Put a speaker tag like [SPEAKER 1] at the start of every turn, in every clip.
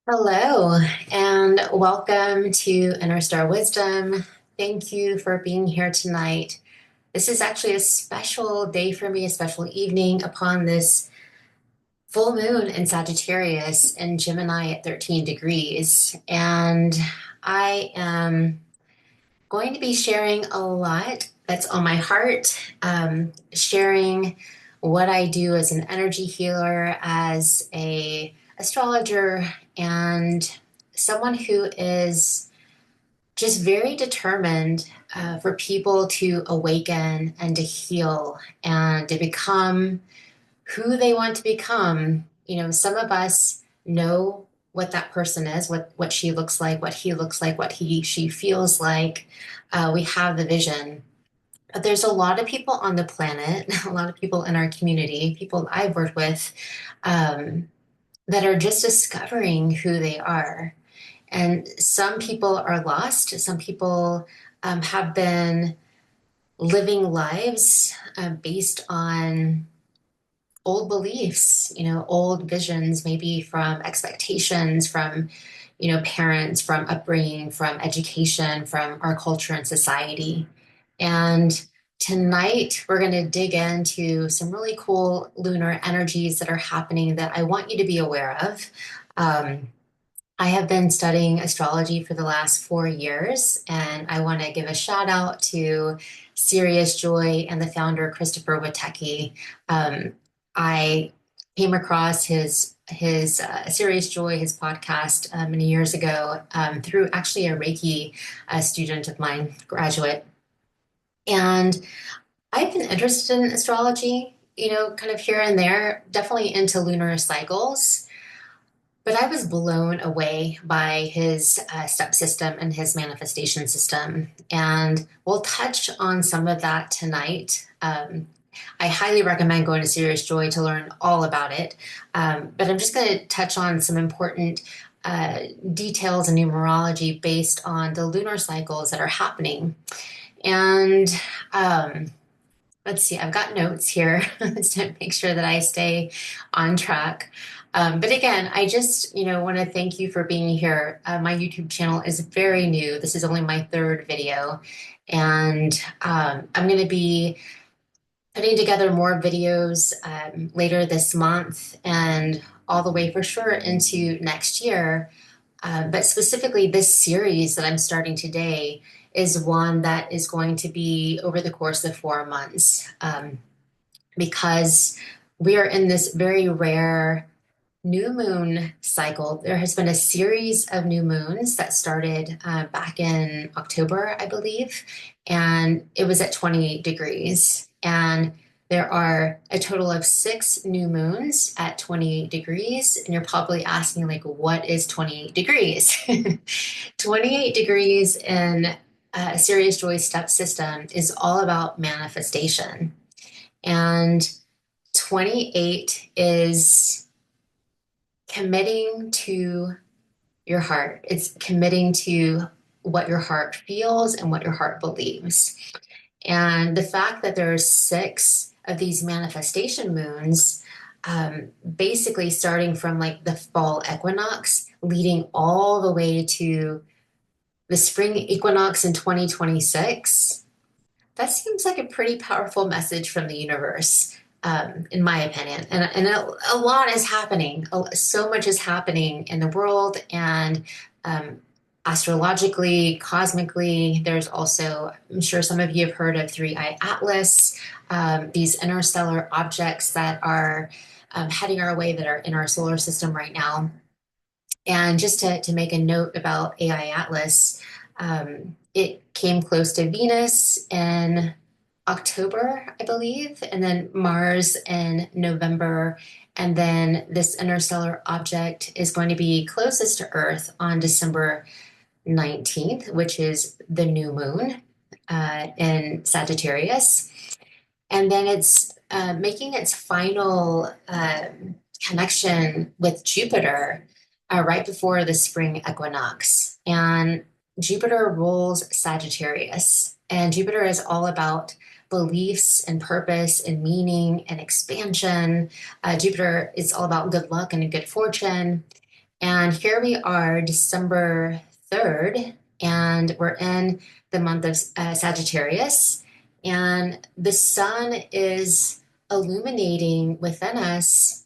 [SPEAKER 1] Hello, and welcome to Inner Star Wisdom. Thank you for being here tonight. This is actually a special day for me, a special evening upon this full moon in Sagittarius and Gemini at 13 degrees. And I am going to be sharing a lot that's on my heart, sharing what I do as an energy healer, as a astrologer, and someone who is just very determined for people to awaken and to heal and to become who they want to become. You know, some of us know what that person is, what she looks like, what he looks like, what she feels like. We have the vision. But there's a lot of people on the planet, a lot of people in our community, people I've worked with, um, that are just discovering who they are. And some people are lost. Some people have been living lives based on old beliefs, old visions, maybe from expectations from, parents, from upbringing, from education, from our culture and society. And tonight, we're going to dig into some really cool lunar energies that are happening that I want you to be aware of. Um, I have been studying astrology for the last 4 years, and I want to give a shout out to Sirius Joy and the founder Christopher Witecki. I came across his Sirius Joy, his podcast, many years ago through actually a Reiki student of mine, graduate, and I've been interested in astrology, kind of here and there, definitely into lunar cycles. But I was blown away by his step system and his manifestation system. And we'll touch on some of that tonight. I highly recommend going to Serious Joy to learn all about it. But I'm just going to touch on some important details in numerology based on the lunar cycles that are happening. And let's see, I've got notes here to make sure that I stay on track. But again, I just, want to thank you for being here. My YouTube channel is very new. This is only my third video, and I'm going to be putting together more videos later this month and all the way for sure into next year. But specifically, this series that I'm starting today is one that is going to be over the course of 4 months because we are in this very rare new moon cycle. There has been a series of new moons that started back in October, I believe, and it was at 28 degrees. And there are a total of 6 new moons at 28 degrees. And you're probably asking, like, what is 28 degrees? 28 degrees in a Sirius Joy step system is all about manifestation. And 28 is committing to your heart. It's committing to what your heart feels and what your heart believes. And the fact that there's 6 of these manifestation moons, basically starting from like the fall equinox, leading all the way to the spring equinox in 2026, that seems like a pretty powerful message from the universe, in my opinion. And a lot is happening. So much is happening in the world, and astrologically, cosmically. There's also, I'm sure some of you have heard of Three-Eye Atlas, these interstellar objects that are heading our way that are in our solar system right now. And just to make a note about AI Atlas, it came close to Venus in October, I believe, and then Mars in November. And then this interstellar object is going to be closest to Earth on December 19th, which is the new moon in Sagittarius. And then it's making its final connection with Jupiter right before the spring equinox. And Jupiter rules Sagittarius. And Jupiter is all about beliefs and purpose and meaning and expansion. Jupiter is all about good luck and good fortune. And here we are, December 3rd, and we're in the month of Sagittarius. And the sun is illuminating within us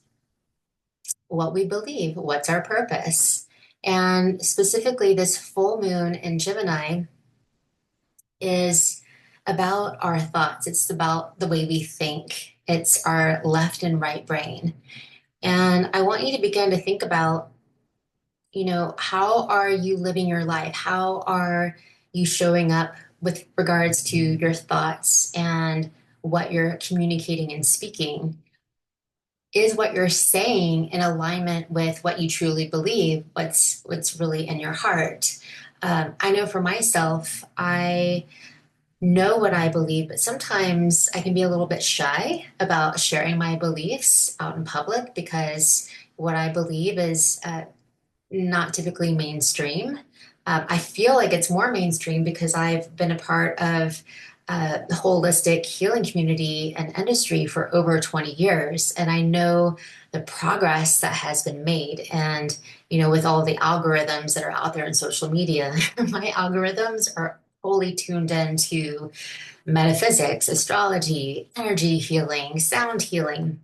[SPEAKER 1] what we believe, what's our purpose. And specifically, this full moon in Gemini is about our thoughts, it's about the way we think, it's our left and right brain. And I want you to begin to think about, how are you living your life? How are you showing up with regards to your thoughts and what you're communicating and speaking? Is what you're saying in alignment with what you truly believe, what's really in your heart? I know for myself, I know what I believe, but sometimes I can be a little bit shy about sharing my beliefs out in public because what I believe is not typically mainstream. I feel like it's more mainstream because I've been a part of the holistic healing community and industry for over 20 years. And I know the progress that has been made. And, with all the algorithms that are out there in social media, my algorithms are fully tuned into metaphysics, astrology, energy healing, sound healing.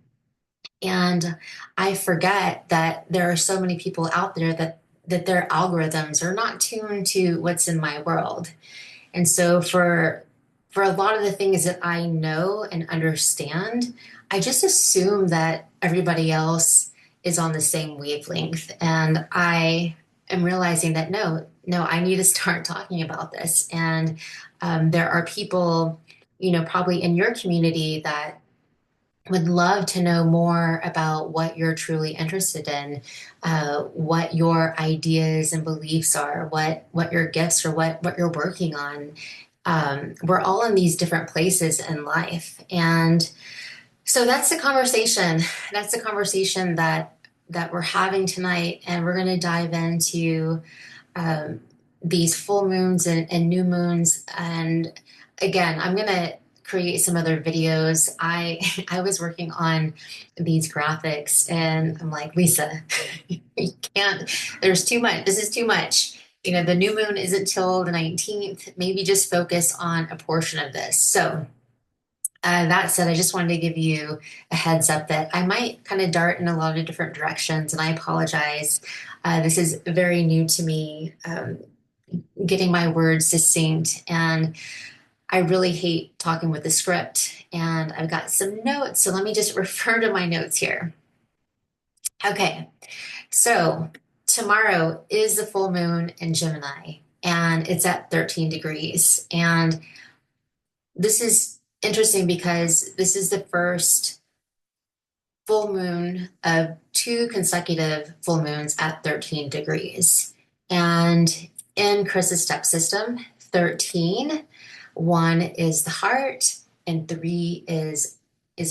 [SPEAKER 1] And I forget that there are so many people out there that their algorithms are not tuned to what's in my world. And so for a lot of the things that I know and understand, I just assume that everybody else is on the same wavelength. And I am realizing that no, I need to start talking about this. And there are people, probably in your community that would love to know more about what you're truly interested in, what your ideas and beliefs are, what your gifts are, what you're working on. We're all in these different places in life, and so that's the conversation. That's the conversation that we're having tonight, and we're going to dive into um, these full moons and new moons. And again, I'm going to create some other videos. I I was working on these graphics and I'm like, Lisa, you can't, there's too much. This is too much. The new moon isn't till the 19th. Maybe just focus on a portion of this. So that said, I just wanted to give you a heads up that I might kind of dart in a lot of different directions, and I apologize. This is very new to me, getting my words succinct, and I really hate talking with the script. And I've got some notes, so let me just refer to my notes here. Okay, so tomorrow is the full moon in Gemini, and it's at 13 degrees. And this is interesting because this is the first full moon of two consecutive full moons at 13 degrees. And in Chris's step system, 13, one is the heart, and three is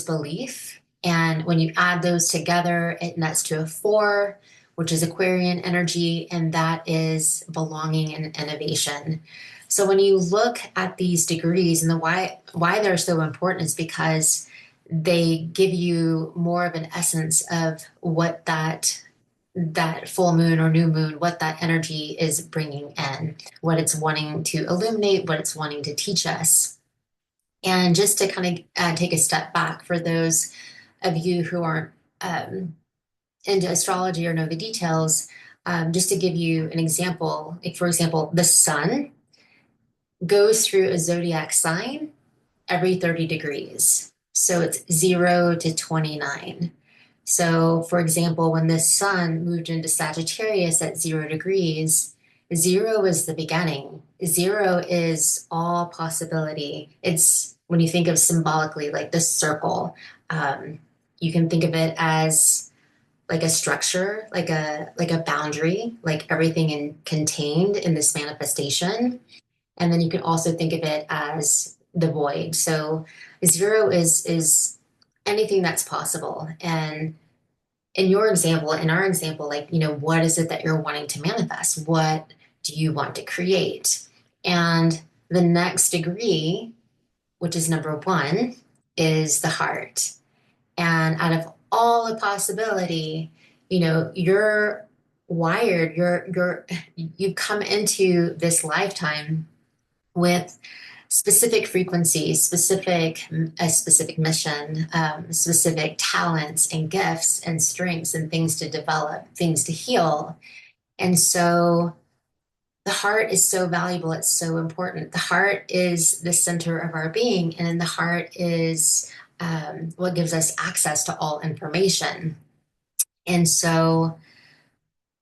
[SPEAKER 1] belief. And when you add those together, it nets to a four, which is Aquarian energy, and that is belonging and innovation. So when you look at these degrees and the why they're so important is because they give you more of an essence of what that full moon or new moon, what that energy is bringing in, what it's wanting to illuminate, what it's wanting to teach us. And just to kind of take a step back for those of you who aren't into astrology or know the details, just to give you an example, like for example, the sun goes through a zodiac sign every 30 degrees. So it's 0 to 29. So, for example, when the sun moved into Sagittarius at 0 degrees, 0 is the beginning. 0 is all possibility. It's when you think of symbolically like the circle, you can think of it as like a structure, like a boundary, like everything contained in this manifestation. And then you can also think of it as the void. So 0 is anything that's possible. And in your example, in our example, like, what is it that you're wanting to manifest? What do you want to create? And the next degree, which is number one, is the heart. And out of all the possibility, you're wired, you come into this lifetime with specific frequencies, a specific mission, specific talents and gifts and strengths and things to develop, things to heal. And so the heart is so valuable. It's so important. The heart is the center of our being, and then the heart is what gives us access to all information. And so,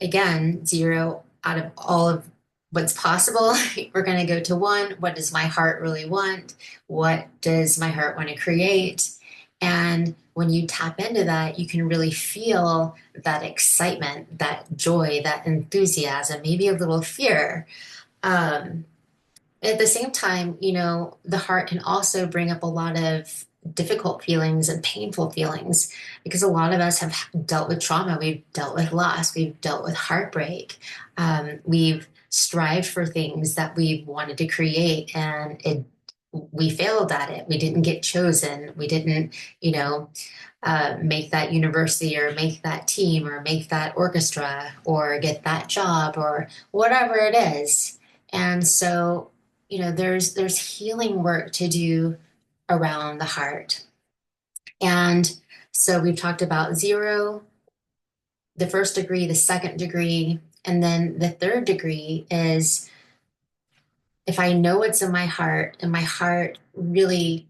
[SPEAKER 1] again, zero out of all of what's possible, we're going to go to one. What does my heart really want? What does my heart want to create? And when you tap into that, you can really feel that excitement, that joy, that enthusiasm, maybe a little fear. Um, at the same time, the heart can also bring up a lot of difficult feelings and painful feelings because a lot of us have dealt with trauma. We've dealt with loss. We've dealt with heartbreak. We've strived for things that we wanted to create, and we failed at it. We didn't get chosen. We didn't, make that university or make that team or make that orchestra or get that job or whatever it is. And so, there's healing work to do around the heart. And so we've talked about zero, the first degree, the second degree, and then the third degree is if I know what's in my heart and my heart really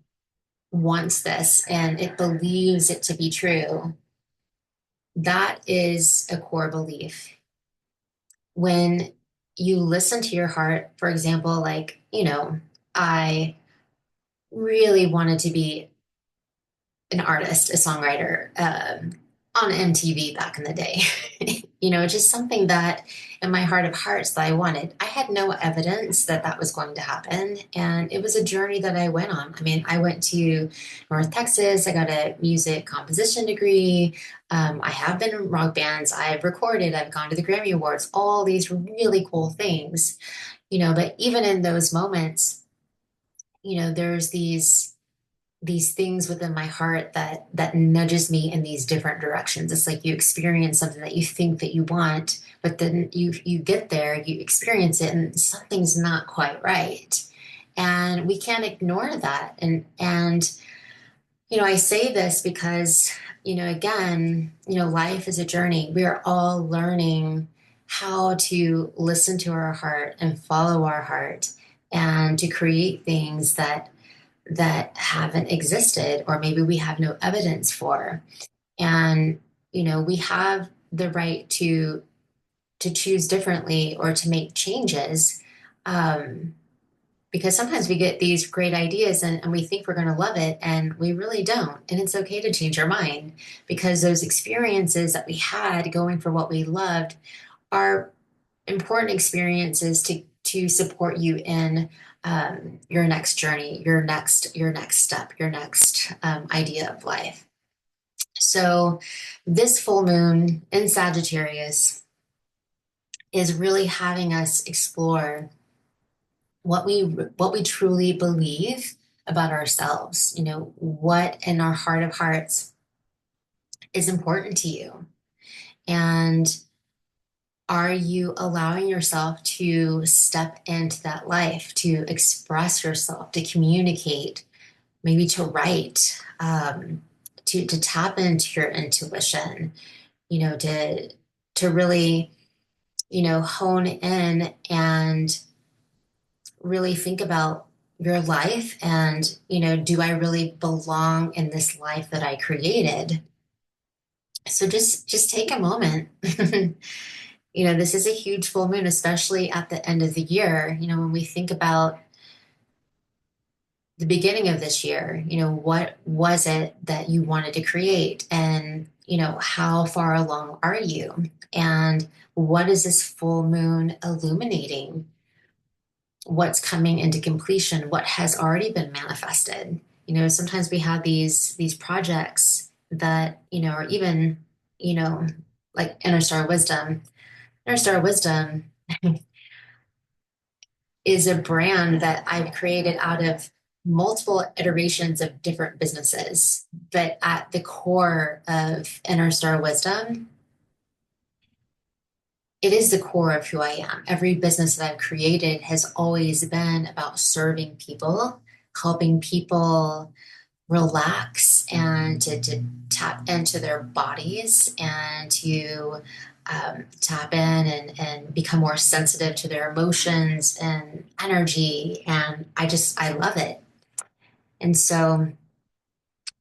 [SPEAKER 1] wants this and it believes it to be true, that is a core belief. When you listen to your heart, for example, like, I really wanted to be an artist, a songwriter on MTV back in the day. Just something that in my heart of hearts that I wanted. I had no evidence that that was going to happen. And it was a journey that I went on. I mean, I went to North Texas. I got a music composition degree. I have been in rock bands. I've recorded. I've gone to the Grammy Awards, all these really cool things, but even in those moments, there's these things within my heart that nudges me in these different directions. It's like you experience something that you think that you want, but then you get there, you experience it, and something's not quite right. And we can't ignore that. And I say this because, again, life is a journey. We are all learning how to listen to our heart and follow our heart and to create things that haven't existed or maybe we have no evidence for. And we have the right to choose differently or to make changes, because sometimes we get these great ideas and we think we're going to love it and we really don't. And it's okay to change our mind because those experiences that we had going for what we loved are important experiences to support you in your next journey, your next step, your next idea of life. So this full moon in Sagittarius is really having us explore what we truly believe about ourselves. What in our heart of hearts is important to you, and are you allowing yourself to step into that life, to express yourself, to communicate, maybe to write, to tap into your intuition, to really, hone in and really think about your life and, do I really belong in this life that I created? So just take a moment. This is a huge full moon, especially at the end of the year. When we think about the beginning of this year, what was it that you wanted to create? And, how far along are you? And what is this full moon illuminating? What's coming into completion? What has already been manifested? Sometimes we have these projects that, are even, you know, like Inner Star Wisdom. Inner Star Wisdom is a brand that I've created out of multiple iterations of different businesses. But at the core of Inner Star Wisdom it is the core of who I am. Every business that I've created has always been about serving people, helping people relax and to tap into their bodies and to tap in and become more sensitive to their emotions and energy. And I love it. And so,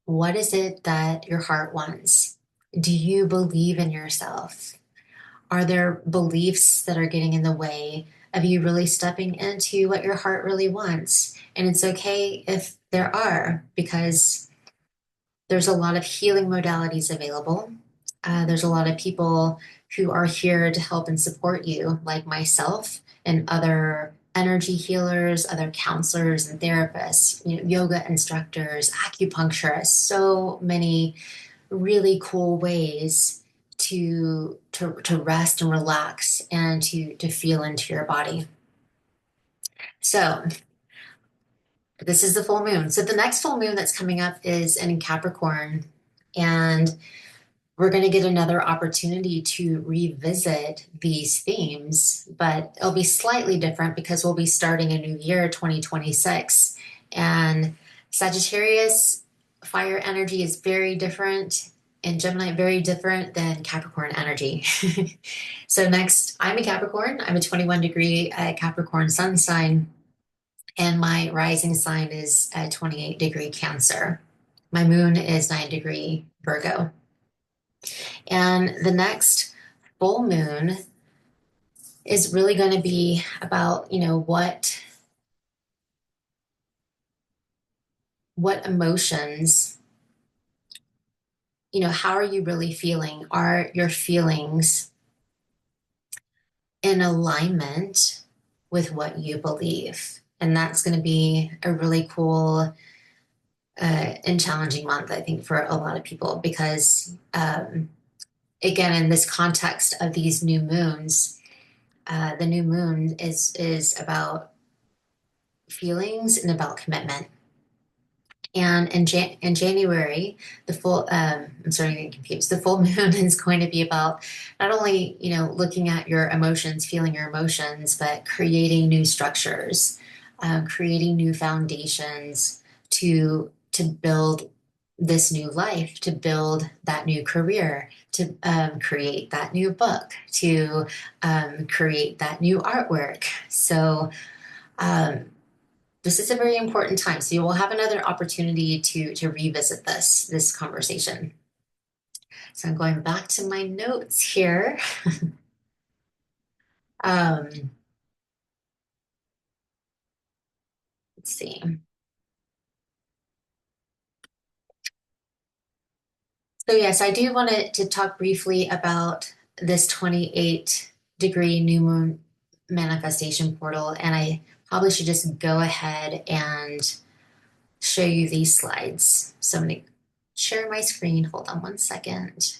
[SPEAKER 1] what is it that your heart wants? Do you believe in yourself? Are there beliefs that are getting in the way of you really stepping into what your heart really wants? And it's okay if there are, because there's a lot of healing modalities available. There's a lot of people who are here to help and support you, like myself and other energy healers, other counselors and therapists, yoga instructors, acupuncturists, so many really cool ways to rest and relax and to feel into your body. So this is the full moon. So the next full moon that's coming up is in Capricorn, and we're going to get another opportunity to revisit these themes, but it'll be slightly different because we'll be starting a new year, 2026. And Sagittarius fire energy is very different, and Gemini very different than Capricorn energy. So next, I'm a Capricorn. I'm a 21 degree Capricorn sun sign, and my rising sign is a 28 degree Cancer. My moon is 9 degree Virgo. And the next full moon is really going to be about, what emotions, how are you really feeling? Are your feelings in alignment with what you believe? And that's going to be a really cool and challenging month, I think, for a lot of people, because again, in this context of these new moons, the new moon is about feelings and about commitment. And in January, I'm starting to get confused. The full moon is going to be about not only, looking at your emotions, feeling your emotions, but creating new structures, creating new foundations to build this new life, to build that new career, to create that new book, to create that new artwork. So, this is a very important time. So you will have another opportunity to revisit this conversation. So I'm going back to my notes here. um, let's see. So yes, I do want to talk briefly about this 28-degree new moon manifestation portal, and I probably should just go ahead and show you these slides. So I'm going to share my screen. Hold on one second.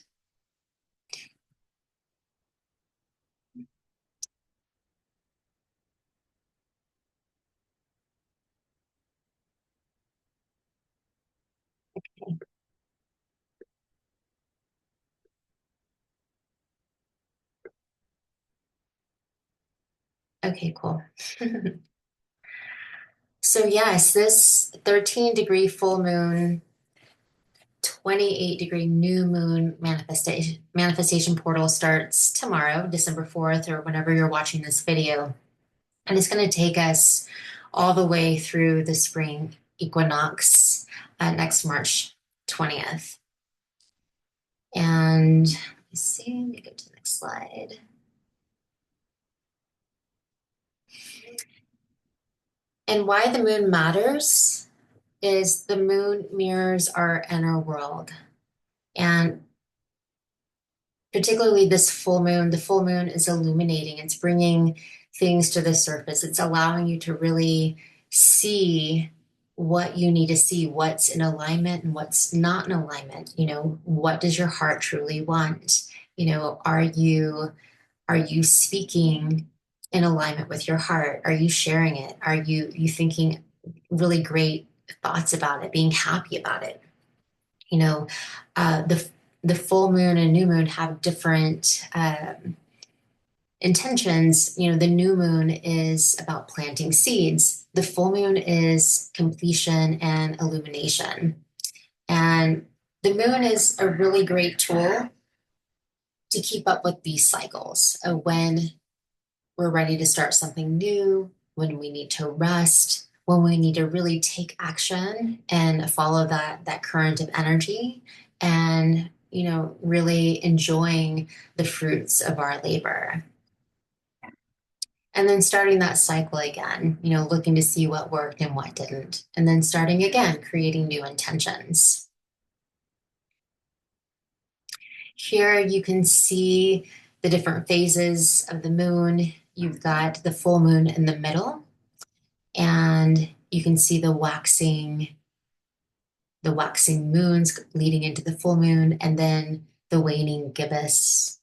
[SPEAKER 1] Okay, cool. So yes, this 13-degree full moon, 28-degree new moon manifestation portal starts tomorrow, December 4th, or whenever you're watching this video. And it's going to take us all the way through the spring equinox next March 20th. And let's see, let me go to the next slide. And why the moon matters is the moon mirrors our inner world. And particularly this full moon, the full moon is illuminating, it's bringing things to the surface, it's allowing you to really see what you need to see, what's in alignment and what's not in alignment. What does your heart truly want? Are you speaking in alignment with your heart? Are you sharing it? Are you thinking really great thoughts about it, being happy about it? you know the full moon and new moon have different intentions, the new moon is about planting seeds. The full moon is completion and illumination. And the moon is a really great tool to keep up with these cycles of when we're ready to start something new, when we need to rest, when we need to really take action and follow that current of energy, and really enjoying the fruits of our labor. And then starting that cycle again, looking to see what worked and what didn't. And then starting again, creating new intentions. Here you can see the different phases of the moon. You've got the full moon in the middle, and you can see the waxing moons leading into the full moon, and then the waning gibbous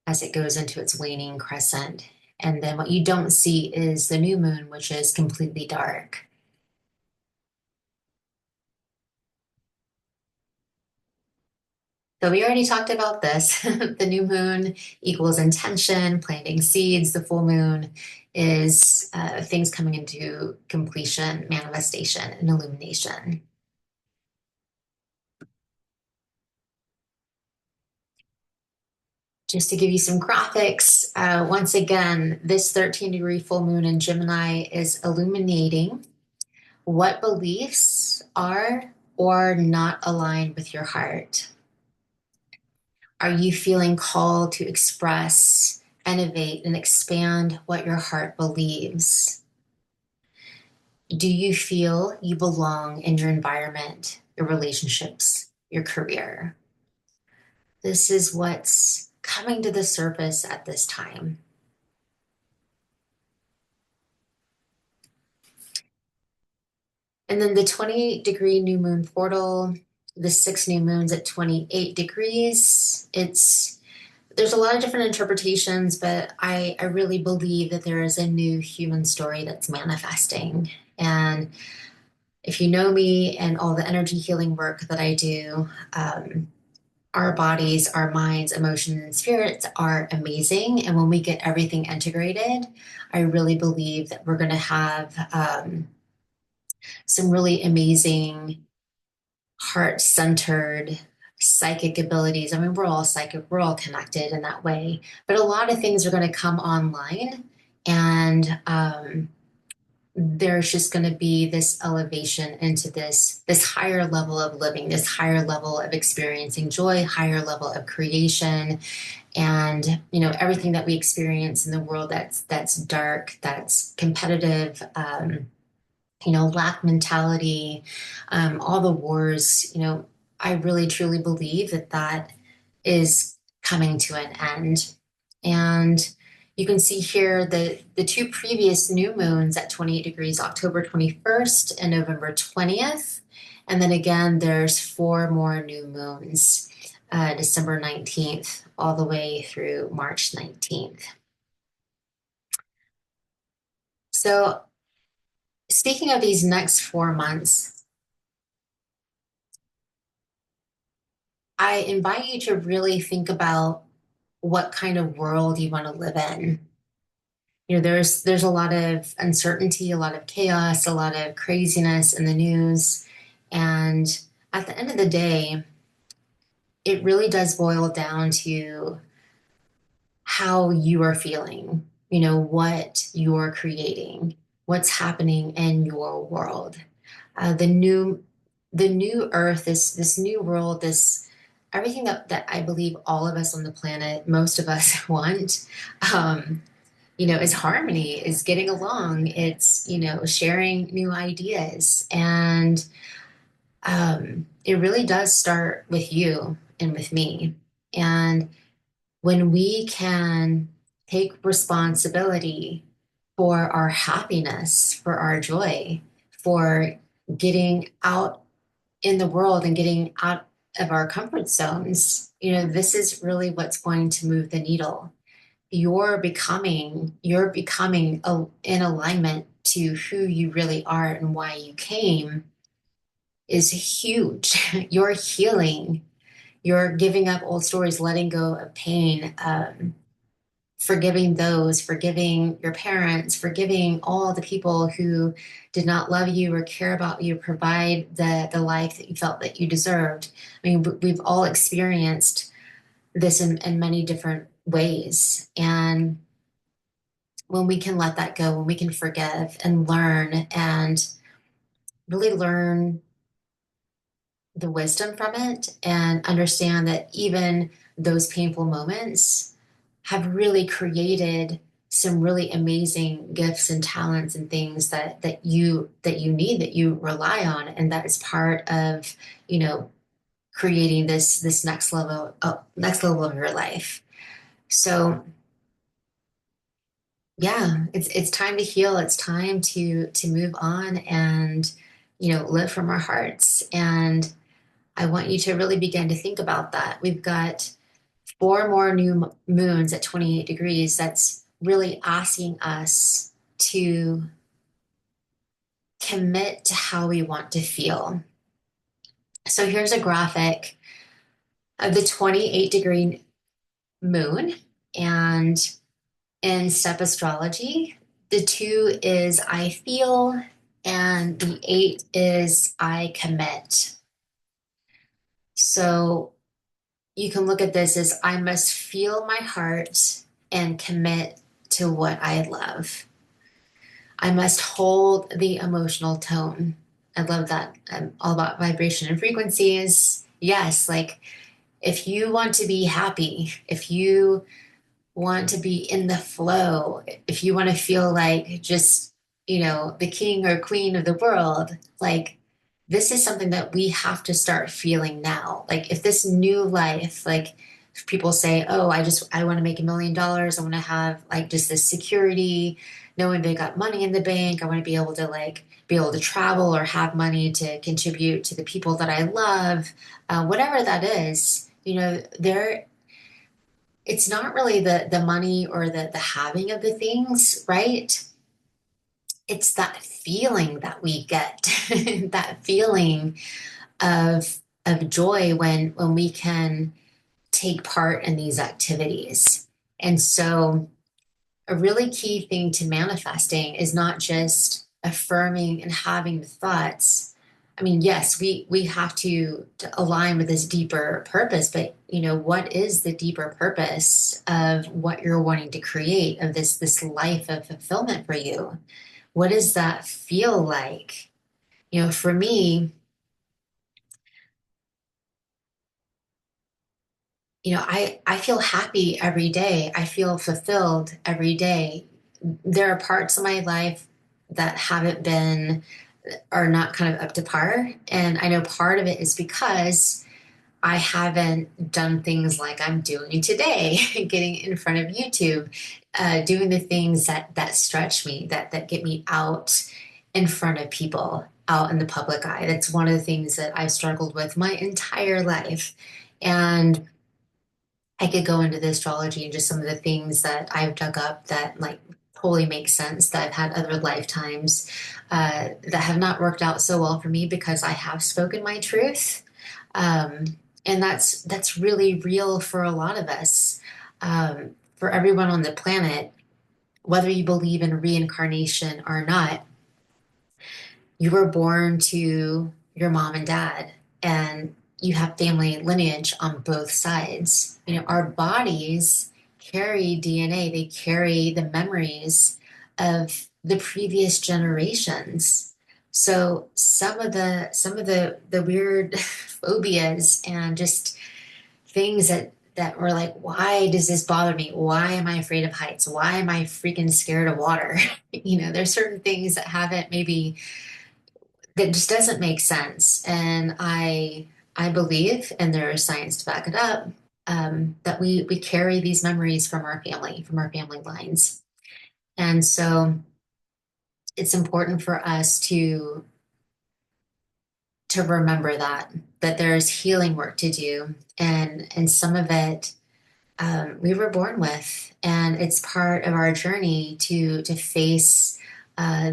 [SPEAKER 1] as it goes into its waning crescent. And then what you don't see is the new moon, which is completely dark. So we already talked about this. The new moon equals intention, planting seeds. The full moon is things coming into completion, manifestation, and illumination. Just to give you some graphics, once again, this 13-degree full moon in Gemini is illuminating what beliefs are or not aligned with your heart. Are you feeling called to express, innovate, and expand what your heart believes? Do you feel you belong in your environment, your relationships, your career? This is what's coming to the surface at this time. And then the 28-degree new moon portal, the 6 new moons at 28 degrees. There's a lot of different interpretations, but I really believe that there is a new human story that's manifesting. And if you know me and all the energy healing work that I do, our bodies, our minds, emotions, and spirits are amazing. And when we get everything integrated, I really believe that we're going to have some really amazing heart-centered psychic abilities. I mean, we're all psychic, we're all connected in that way, but a lot of things are going to come online, and there's just going to be this elevation into this higher level of living, this higher level of experiencing joy, higher level of creation, and everything that we experience in the world that's dark, that's competitive, lack mentality, all the wars, I really truly believe that is coming to an end. And you can see here the two previous new moons at 28 degrees, October 21st and November 20th. And then again, there's 4 more new moons, December 19th, all the way through March 19th. So speaking of these next 4 months, I invite you to really think about what kind of world you want to live in. There's a lot of uncertainty, a lot of chaos, a lot of craziness in the news. And at the end of the day, it really does boil down to how you are feeling, what you're creating, what's happening in your world. The new earth, this new world, this everything that I believe all of us on the planet, most of us want, is harmony, is getting along, it's, sharing new ideas. And it really does start with you and with me. And when we can take responsibility for our happiness, for our joy, for getting out in the world and getting out of our comfort zones, this is really what's going to move the needle. You're becoming in alignment to who you really are and why you came is huge. You're healing. You're giving up old stories, letting go of pain. forgiving those, forgiving your parents, forgiving all the people who did not love you or care about you, provide the life that you felt that you deserved. I mean, we've all experienced this in many different ways. And when we can let that go, when we can forgive and learn and really learn the wisdom from it and understand that even those painful moments have really created some really amazing gifts and talents and things that you need, that you rely on, and that is part of, you know, creating this next level of your life. So yeah, it's time to heal. It's time to move on and, you know, live from our hearts. And I want you to really begin to think about that. We've got four more new moons at 28 degrees. That's really asking us to commit to how we want to feel. So here's a graphic of the 28-degree moon. And in step astrology, the 2 is I feel, and the 8 is I commit. So you can look at this as I must feel my heart and commit to what I love. I must hold the emotional tone. I love that. I'm all about vibration and frequencies. Yes, like if you want to be happy, if you want to be in the flow, if you want to feel like just, you know, the king or queen of the world, like this is something that we have to start feeling now. Like if this new life, like if people say, oh, I want to make $1 million. I want to have like just this security, knowing they got money in the bank. I want to be able to like be able to travel or have money to contribute to the people that I love, whatever that is, you know, there it's not really the money or the having of the things, right? It's that feeling that we get, that feeling of joy when we can take part in these activities. And so a really key thing to manifesting is not just affirming and having the thoughts. I mean, yes, we have to align with this deeper purpose, but you know, what is the deeper purpose of what you're wanting to create, of this life of fulfillment for you? What does that feel like? You know, for me, you know, I feel happy every day. I feel fulfilled every day. There are parts of my life that haven't been are not kind of up to par. And I know part of it is because I haven't done things like I'm doing today, getting in front of YouTube, doing the things that stretch me, that get me out in front of people, out in the public eye. That's one of the things that I've struggled with my entire life. And I could go into the astrology and just some of the things that I've dug up that like totally make sense, that I've had other lifetimes that have not worked out so well for me because I have spoken my truth. Um, and that's really real for a lot of us, for everyone on the planet, whether you believe in reincarnation or not. You were born to your mom and dad, and you have family lineage on both sides. You know, our bodies carry DNA, they carry the memories of the previous generations. So some of the weird phobias and just things that were like, why does this bother me? Why am I afraid of heights? Why am I freaking scared of water? You know, there's certain things that haven't maybe that just doesn't make sense. And I believe, and there is science to back it up, that we carry these memories from our family lines. And so it's important for us to remember that there's healing work to do, and some of it we were born with, and it's part of our journey to face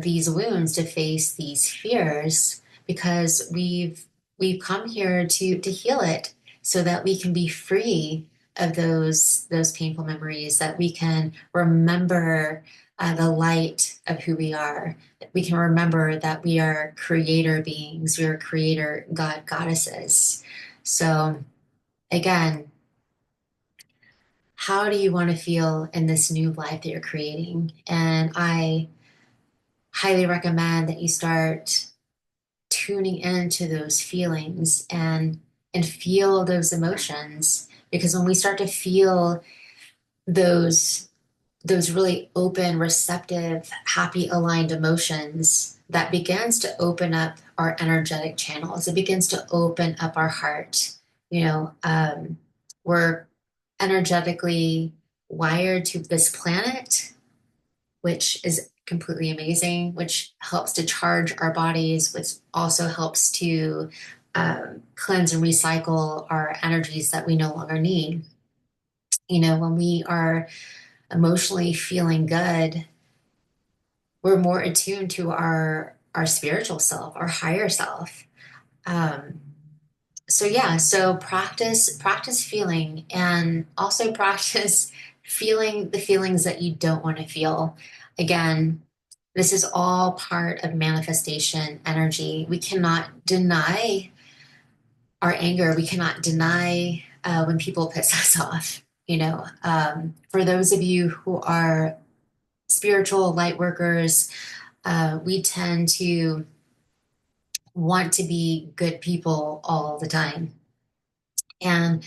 [SPEAKER 1] these wounds, to face these fears, because we've come here to heal it so that we can be free of those painful memories, that we can remember the light of who we are. We can remember that we are creator beings, we are creator god goddesses. So again, how do you want to feel in this new life that you're creating? And I highly recommend that you start tuning into those feelings and feel those emotions, because when we start to feel those those really open, receptive, happy, aligned emotions, that begins to open up our energetic channels. It begins to open up our heart. We're energetically wired to this planet, which is completely amazing, which helps to charge our bodies, which also helps to cleanse and recycle our energies that we no longer need. When we are emotionally feeling good, we're more attuned to our spiritual self, our higher self. Um, so yeah, so practice feeling, and also practice feeling the feelings that you don't want to feel. Again, this is all part of manifestation energy. We cannot deny our anger. We cannot deny when people piss us off. For those of you who are spiritual light workers, we tend to want to be good people all the time. And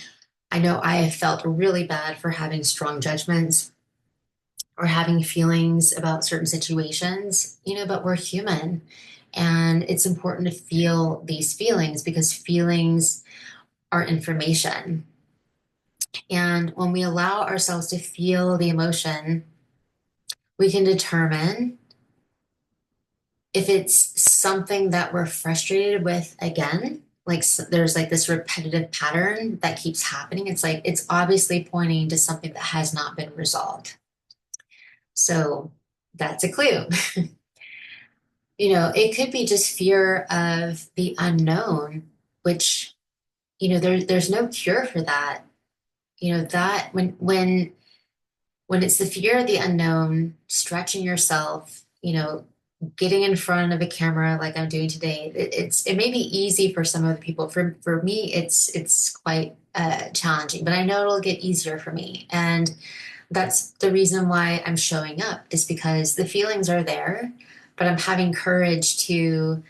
[SPEAKER 1] I know I have felt really bad for having strong judgments or having feelings about certain situations, but we're human. And it's important to feel these feelings, because feelings are information. And when we allow ourselves to feel the emotion, we can determine if it's something that we're frustrated with again. Like, there's like this repetitive pattern that keeps happening. It's like it's obviously pointing to something that has not been resolved. So that's a clue. It could be just fear of the unknown, which, there's no cure for that. That when it's the fear of the unknown, stretching yourself, getting in front of a camera like I'm doing today, it may be easy for some other people. For me, it's quite challenging, but I know it'll get easier for me. And that's the reason why I'm showing up, is because the feelings are there, but I'm having courage to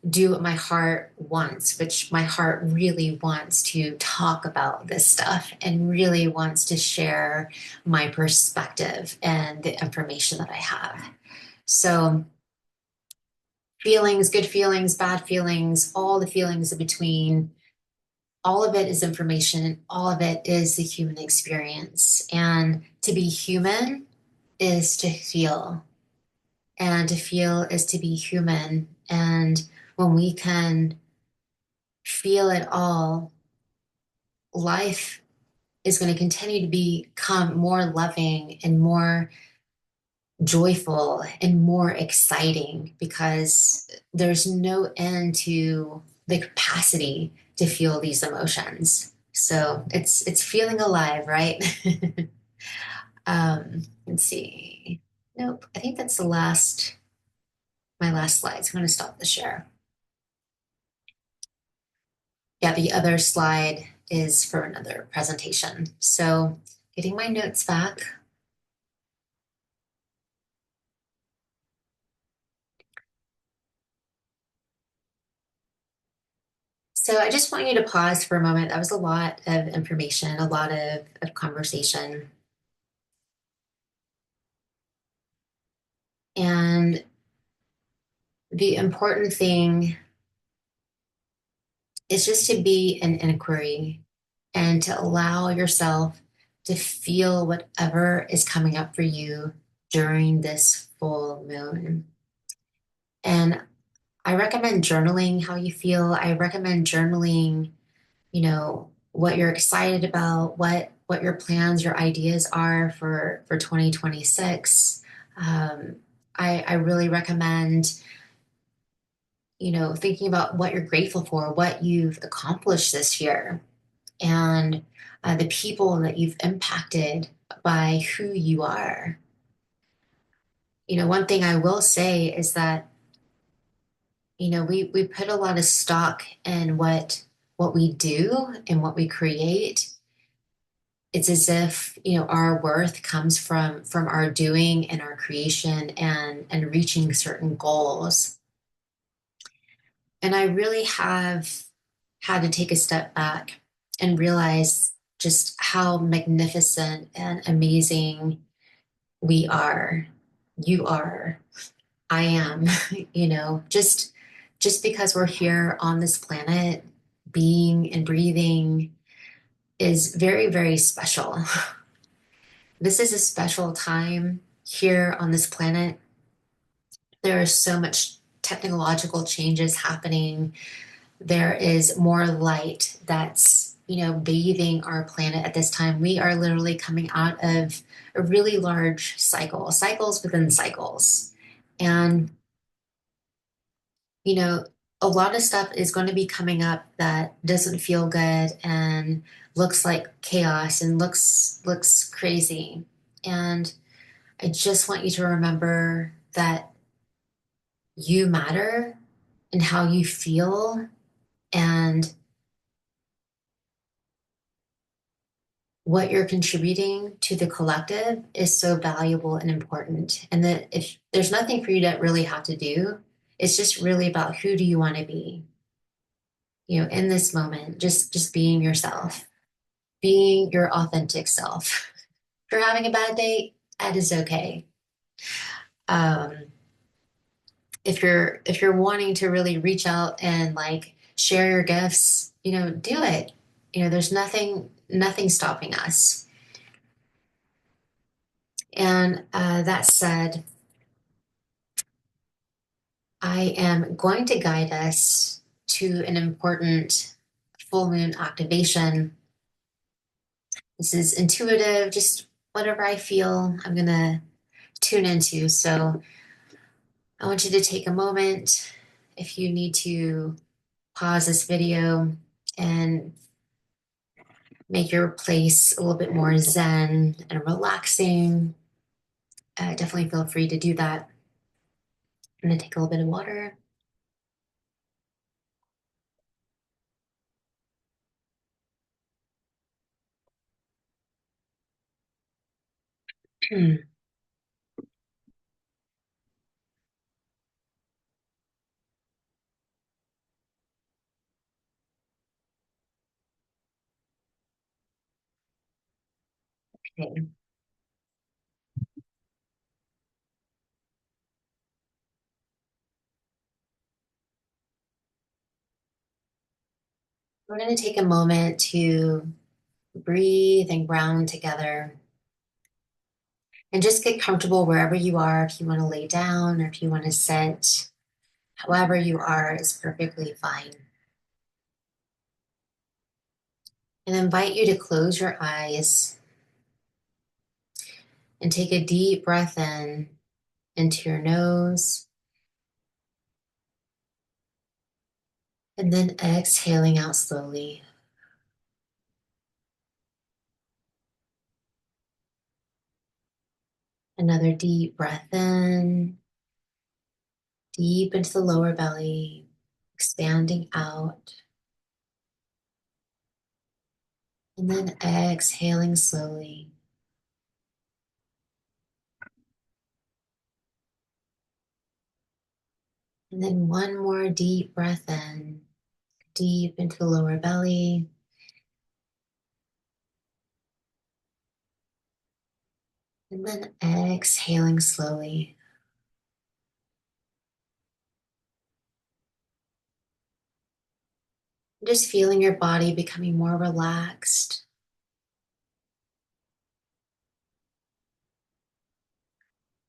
[SPEAKER 1] do what my heart wants, which my heart really wants to talk about this stuff and really wants to share my perspective and the information that I have. So, feelings, good feelings, bad feelings, all the feelings in between, all of it is information, and all of it is the human experience. And to be human is to feel, and to feel is to be human. And when we can feel it all, life is going to continue to become more loving and more joyful and more exciting, because there's no end to the capacity to feel these emotions. So it's feeling alive, right? Let's see. Nope, I think that's my last slide. So I'm going to stop the share. Yeah, the other slide is for another presentation. So getting my notes back. So I just want you to pause for a moment. That was a lot of information, a lot of conversation. And the important thing is just to be an inquiry and to allow yourself to feel whatever is coming up for you during this full moon. And I recommend journaling how you feel. I recommend journaling, what you're excited about, what your plans, your ideas are for 2026. Um, I really recommend, thinking about what you're grateful for, what you've accomplished this year. and the people that you've impacted by who you are. One thing I will say is that, we put a lot of stock in what we do and what we create. It's as if, our worth comes from our doing and our creation and reaching certain goals. And I really have had to take a step back and realize just how magnificent and amazing we are. You are. I am. Just because we're here on this planet, being and breathing is very, very special. This is a special time here on this planet. There is so much technological changes happening. There is more light that's, bathing our planet at this time. We are literally coming out of a really large cycle, cycles within cycles. And, you know, a lot of stuff is going to be coming up that doesn't feel good and looks like chaos and looks crazy. And I just want you to remember that you matter and how you feel, and what you're contributing to the collective is so valuable and important. And that if there's nothing for you to really have to do, it's just really about who do you want to be, in this moment, just being yourself, being your authentic self. If you're having a bad day, that is okay. Um, if you're wanting to really reach out and like share your gifts, do it. There's nothing stopping us. And that said, I am going to guide us to an important full moon activation. This is intuitive, just whatever I feel I'm going to tune into. So I want you to take a moment. If you need to pause this video and make your place a little bit more zen and relaxing, definitely feel free to do that. I'm going to take a little bit of water. Okay. We're going to take a moment to breathe and ground together and just get comfortable wherever you are. If you want to lay down or if you want to sit, however you are is perfectly fine. And I invite you to close your eyes and take a deep breath in into your nose, and then exhaling out slowly. Another deep breath in, deep into the lower belly, expanding out. And then exhaling slowly. And then one more deep breath in, deep into the lower belly. And then exhaling slowly. Just feeling your body becoming more relaxed.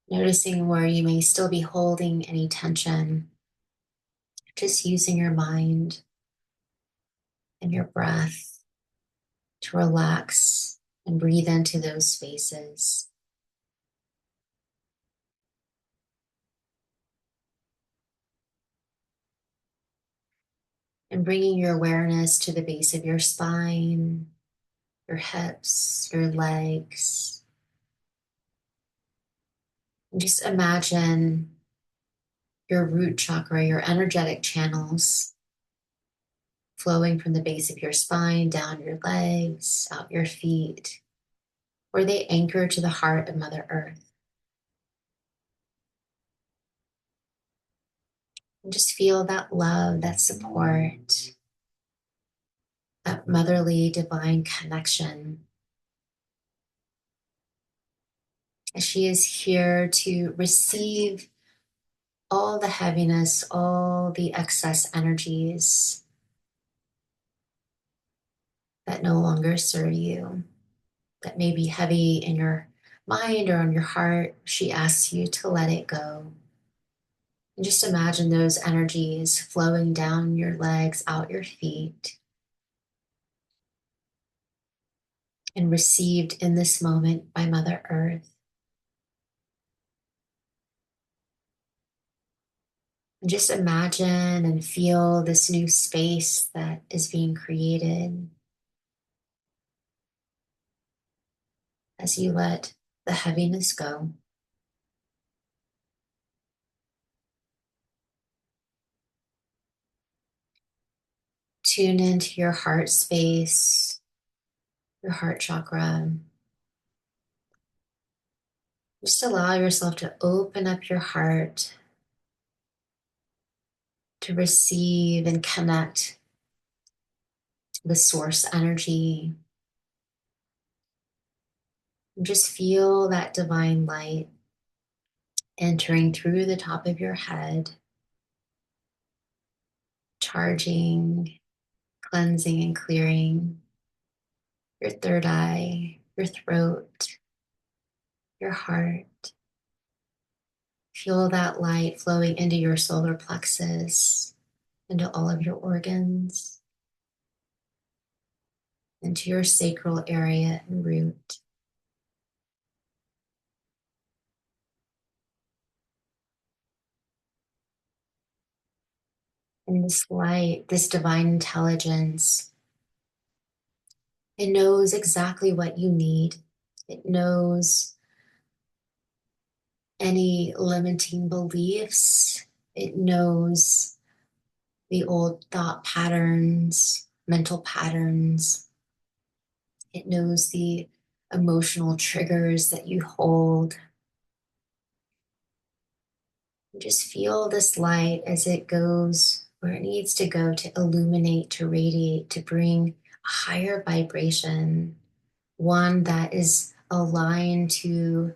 [SPEAKER 1] Noticing where you may still be holding any tension. Just using your mind and your breath to relax and breathe into those spaces. And bringing your awareness to the base of your spine, your hips, your legs. And just imagine your root chakra, your energetic channels flowing from the base of your spine, down your legs, out your feet, where they anchor to the heart of Mother Earth. And just feel that love, that support, that motherly divine connection, as she is here to receive all the heaviness, all the excess energies that no longer serve you, that may be heavy in your mind or on your heart. She asks you to let it go. And just imagine those energies flowing down your legs, out your feet, and received in this moment by Mother Earth. And just imagine and feel this new space that is being created as you let the heaviness go. Tune into your heart space, your heart chakra. Just allow yourself to open up your heart to receive and connect with source energy. And just feel that divine light entering through the top of your head, charging, cleansing, and clearing your third eye, your throat, your heart. Feel that light flowing into your solar plexus, into all of your organs, into your sacral area and root. And this light, this divine intelligence, it knows exactly what you need. It knows any limiting beliefs. It knows the old thought patterns, mental patterns. It knows the emotional triggers that you hold. Just feel this light as it goes where it needs to go to illuminate, to radiate, to bring a higher vibration, one that is aligned to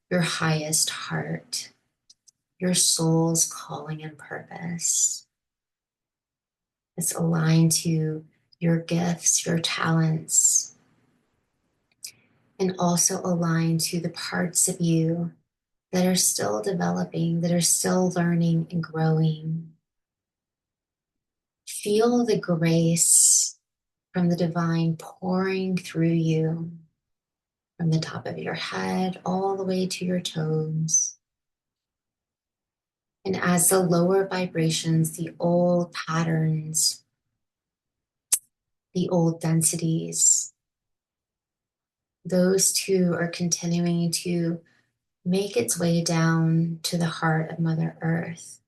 [SPEAKER 1] your highest heart, your soul's calling and purpose. It's aligned to your gifts, your talents, and also aligned to the parts of you that are still developing, that are still learning and growing. Feel the grace from the divine pouring through you from the top of your head all the way to your toes. And as the lower vibrations, the old patterns, the old densities, those two are continuing to make its way down to the heart of Mother Earth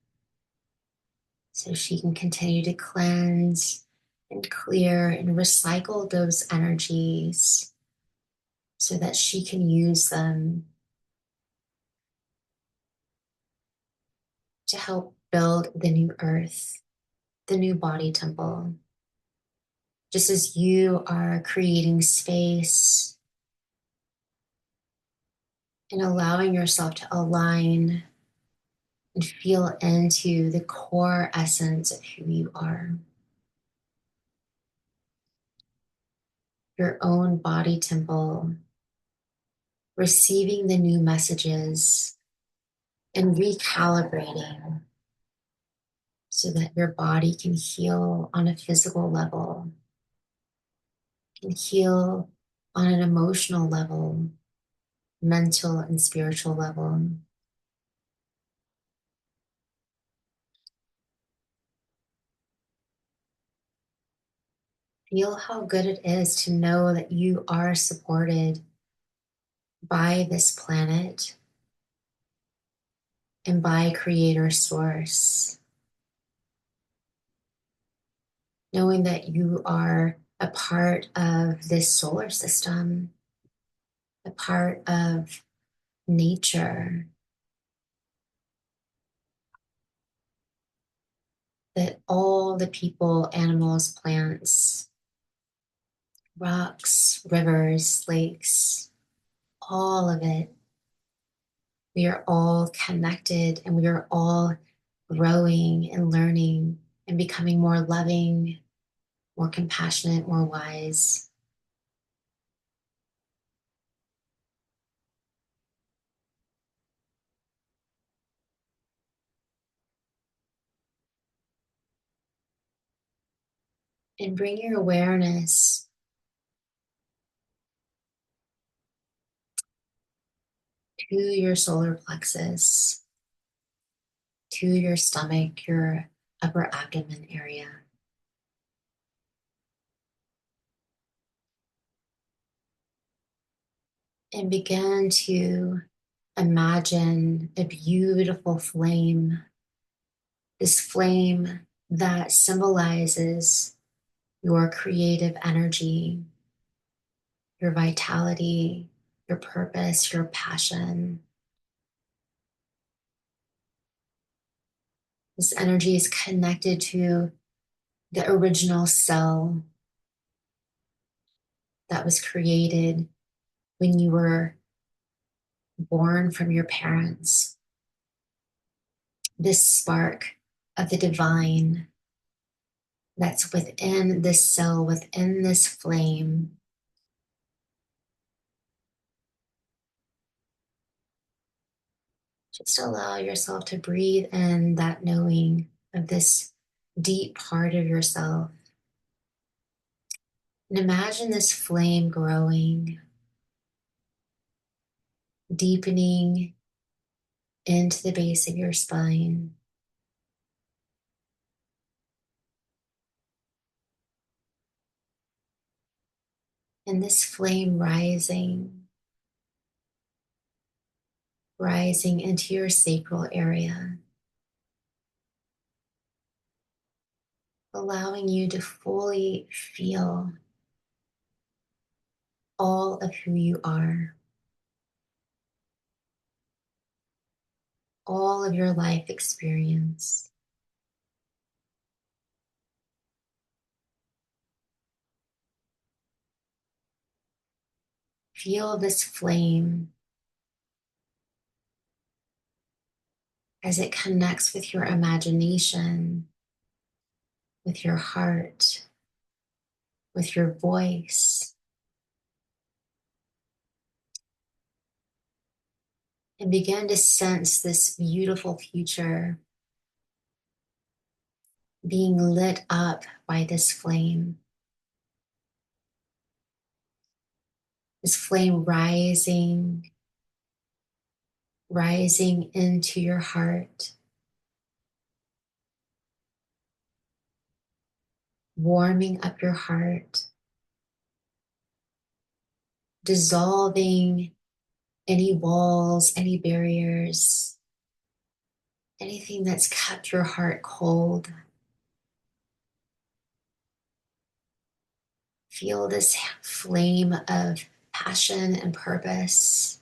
[SPEAKER 1] so she can continue to cleanse and clear and recycle those energies so that she can use them to help build the new earth, the new body temple. Just as you are creating space and allowing yourself to align and feel into the core essence of who you are. Your own body temple, receiving the new messages and recalibrating so that your body can heal on a physical level, can heal on an emotional level, mental and spiritual level. Feel how good it is to know that you are supported by this planet and by Creator Source. Knowing that you are a part of this solar system, a part of nature, that all the people, animals, plants, rocks, rivers, lakes, all of it, we are all connected and we are all growing and learning and becoming more loving, more compassionate, more wise. And bring your awareness to your solar plexus, to your stomach, your upper abdomen area. And begin to imagine a beautiful flame, this flame that symbolizes your creative energy, your vitality, your purpose, your passion. This energy is connected to the original cell that was created when you were born from your parents. This spark of the divine that's within this cell, within this flame. Just allow yourself to breathe in that knowing of this deep part of yourself. And imagine this flame growing, deepening into the base of your spine. And this flame rising into your sacral area, allowing you to fully feel all of who you are, all of your life experience. Feel this flame as it connects with your imagination, with your heart, with your voice, and begin to sense this beautiful future being lit up by this flame. This flame rising into your heart, warming up your heart, dissolving any walls, any barriers, anything that's kept your heart cold. Feel this flame of passion and purpose.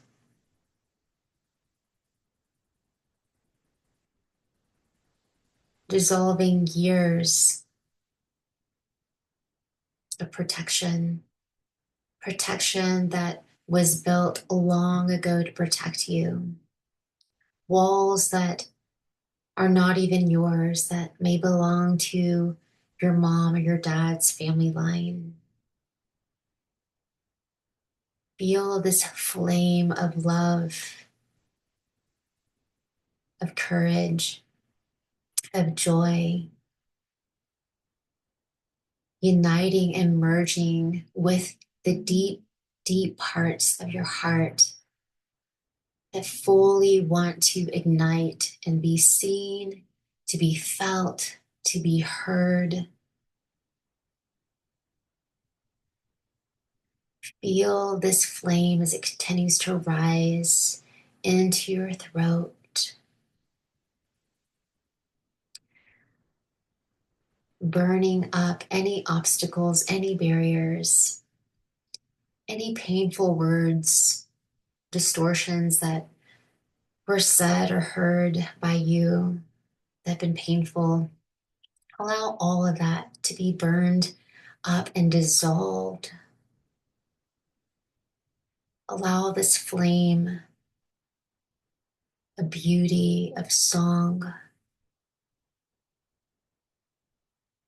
[SPEAKER 1] Dissolving years of protection that was built long ago to protect you. Walls that are not even yours, that may belong to your mom or your dad's family line. Feel this flame of love, of courage, of joy, uniting and merging with the deep, deep parts of your heart that fully want to ignite and be seen, to be felt, to be heard. Feel this flame as it continues to rise into your throat, burning up any obstacles, any barriers, any painful words, distortions that were said or heard by you that have been painful. Allow all of that to be burned up and dissolved. Allow this flame of beauty, of song,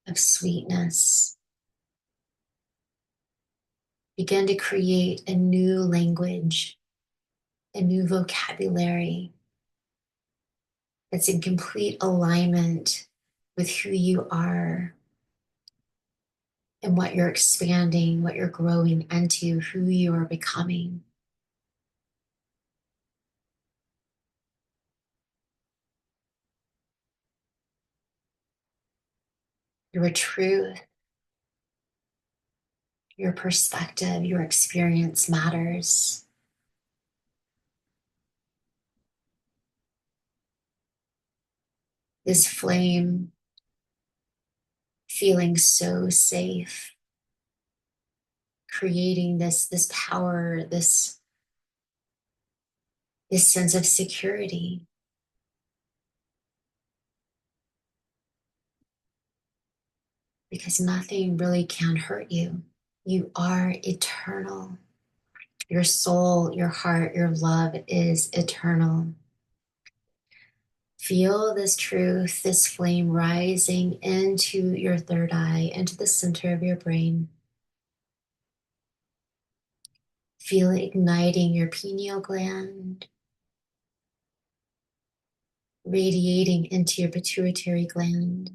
[SPEAKER 1] of sweetness. Begin to create a new language, a new vocabulary that's in complete alignment with who you are and what you're expanding, what you're growing into, who you are becoming. Your truth, your perspective, your experience matters. This flame feeling so safe, creating this power, this sense of security. Because nothing really can hurt you. You are eternal. Your soul, your heart, your love is eternal. Feel this truth, this flame rising into your third eye, into the center of your brain. Feel it igniting your pineal gland, radiating into your pituitary gland.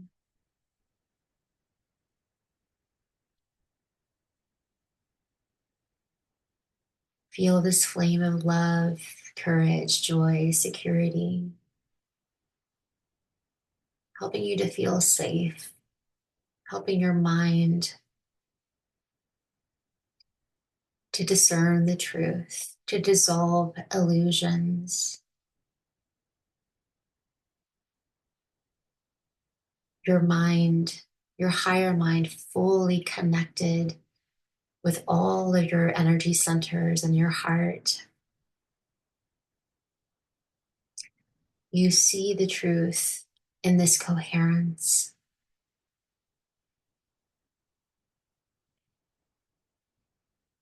[SPEAKER 1] Feel this flame of love, courage, joy, security, helping you to feel safe, helping your mind to discern the truth, to dissolve illusions. Your mind, your higher mind, fully connected with all of your energy centers and your heart. You see the truth in this coherence.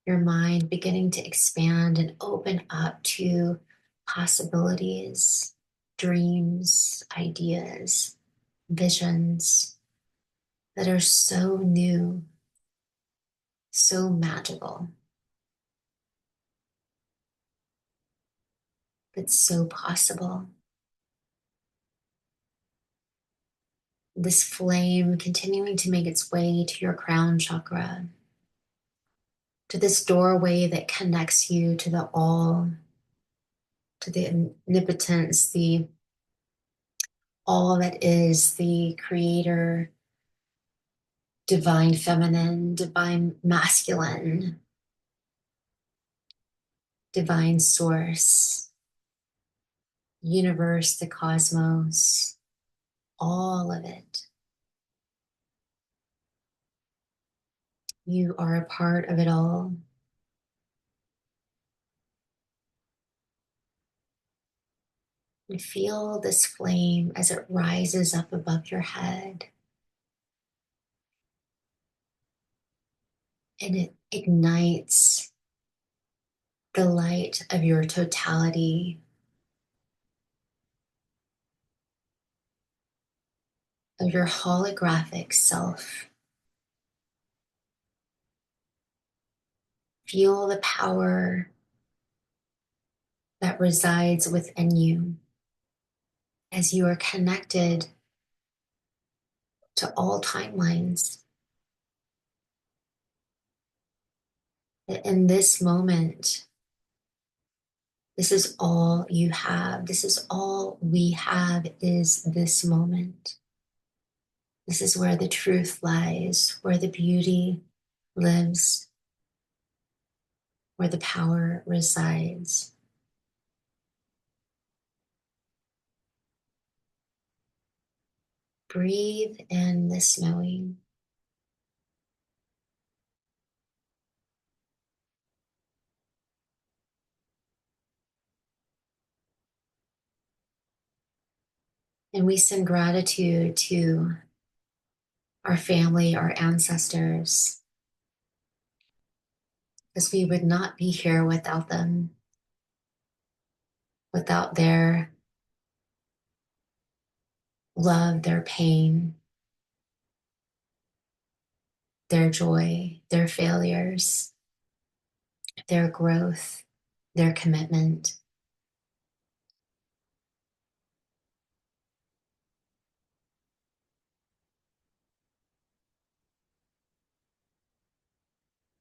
[SPEAKER 1] Your mind beginning to expand and open up to possibilities, dreams, ideas, visions that are so new, so magical, but so possible. This flame continuing to make its way to your crown chakra, to this doorway that connects you to the all, to the omnipotence, the all that is the creator, divine feminine, divine masculine, divine source, universe, the cosmos, all of it. You are a part of it all. And feel this flame as it rises up above your head. And it ignites the light of your totality, of your holographic self. Feel the power that resides within you as you are connected to all timelines. That in this moment, this is all you have. This is all we have, is this moment. This is where the truth lies, where the beauty lives. where the power resides. Breathe in this knowing. And we send gratitude to our family, our ancestors, because we would not be here without them, without their love, their pain, their joy, their failures, their growth, their commitment.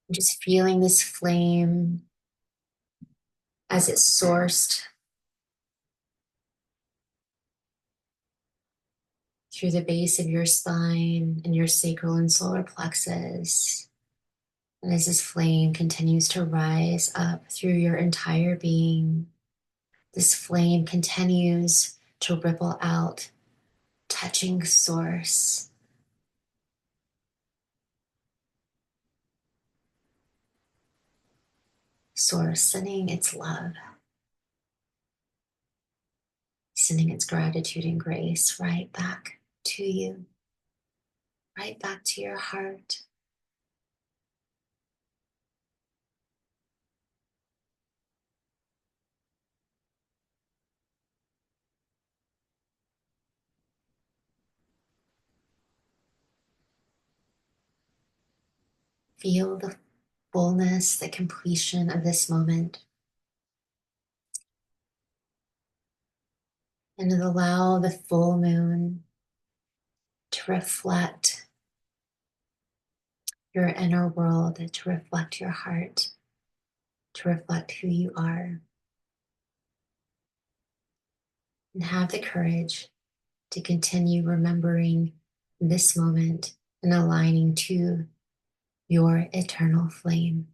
[SPEAKER 1] Just feeling this flame as it's sourced through the base of your spine and your sacral and solar plexus. And as this flame continues to rise up through your entire being, this flame continues to ripple out, touching source, source sending its love, sending its gratitude and grace right back to you, right back to your heart. Feel the fullness, the completion of this moment, and allow the full moon to reflect your inner world, to reflect your heart, to reflect who you are, and have the courage to continue remembering this moment and aligning to your eternal flame.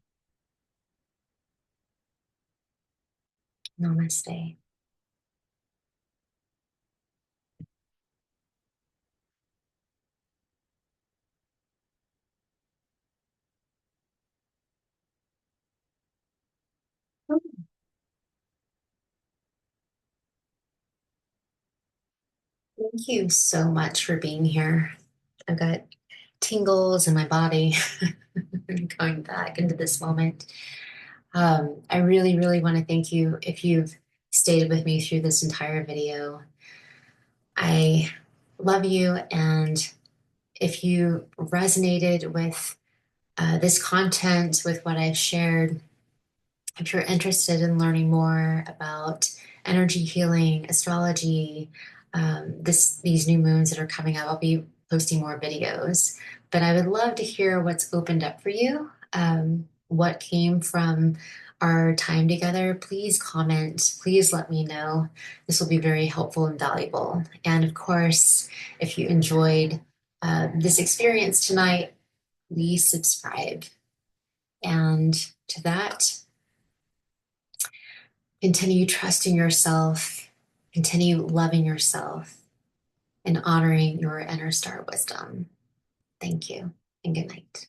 [SPEAKER 1] Namaste. Thank you so much for being here. I've got tingles in my body going back into this moment. I really, really want to thank you if you've stayed with me through this entire video. I love you, and if you resonated with this content, with what I've shared, if you're interested in learning more about energy healing, astrology, these new moons that are coming up, I'll be posting more videos. But I would love to hear what's opened up for you, what came from our time together. Please comment. Please let me know. This will be very helpful and valuable. And of course, if you enjoyed this experience tonight, please subscribe. And to that, continue trusting yourself, continue loving yourself, and honoring your inner star wisdom. Thank you, and good night.